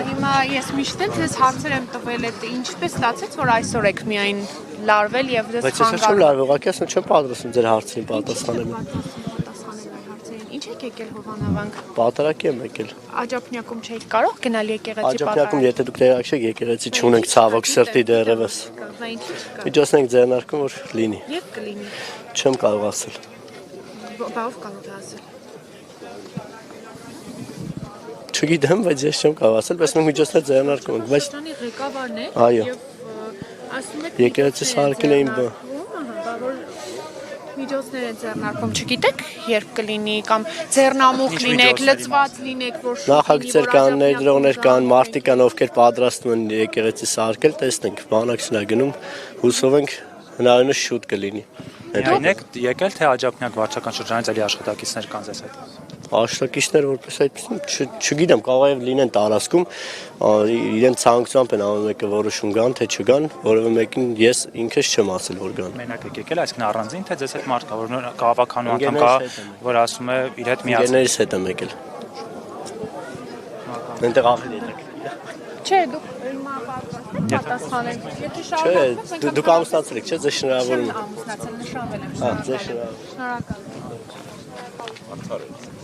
Հիմա ես միշտ էլ ձեզ հարցեր եմ տվել, ինչպես ստացեց, որ այսօր եք միայն լարվել եւ ձեզ խանգարել։ Բայց ես չեմ լարվել, ուղղակի ասեմ չեմ պատրաստում ձեր հարցերին պատասխանել։ Ինչ եք եկել Հովանավանք։ Պատարակ եմ եկել։ Աջափնյակում չէիք կարող գնալ եկեղեցի պատրաստել։ Աջափնյակում եթե դուք տեղյակ չեք եկեղեցի չունենք ցավոք սրտի դեռևս։ Միջոցներ ենք ձեռնարկում որ լինի։ Եվ կլինի։ Չեմ կարող ասել։ Բավ կարող է ասել։ Չգիտեմ, բայց ես չեմ կարող ասել, բայց մենք միջոցներ ձեռնարկում ենք, բայց Հայաստանի ղեկավարն է եւ ասում եք եկեղեցի սարքել էին միջոցներ են ձեռնարկում, չգիտեք, երբ կլինի կամ ձեռնամուխ լինեք, լծված լինեք, որ նախագծեր կան, ներդրողներ կան, մարդիկ կան, ովքեր պատրաստվում են եկեղեցի սարքել, տեսնենք, բանակցություն է գնում, հուսով ենք հնարավորինս շուտ կլինի։ Միայն եք եկել թե աջափնյակ վարչական շրջանից էլի աշխատակիցներ կան ձեզ հետ։ Աշխատակիցներ որպես այդպես չգիտեմ, կարող է լինեն տարածքում, իրենց ցանկությամբ են ամեն մեկը որոշում գան, թե չգան, որովհետեւ մեկին ես ինքս չեմ ասել որ գան։ Մենակ եք եկել, այսինքն առանձին թե ձեզ հետ մարդ կա, որ քաղաքականու անդամ կա, որ ասում է իր հետ միացել։ Ընկերներիս հետ եմ եկել։ Այնտեղ ախիլ եք։ Չէ, դուք հիմա պատասխանեք։ Եթե շարունակվեք, չէ, դուք ամուսնացել եք, չէ՞, ձեզ շնորհավորում եմ։ Ամուսնացել նշանվել եմ։ Հա, ձեզ շնորհավորում։ Շնորհակալ։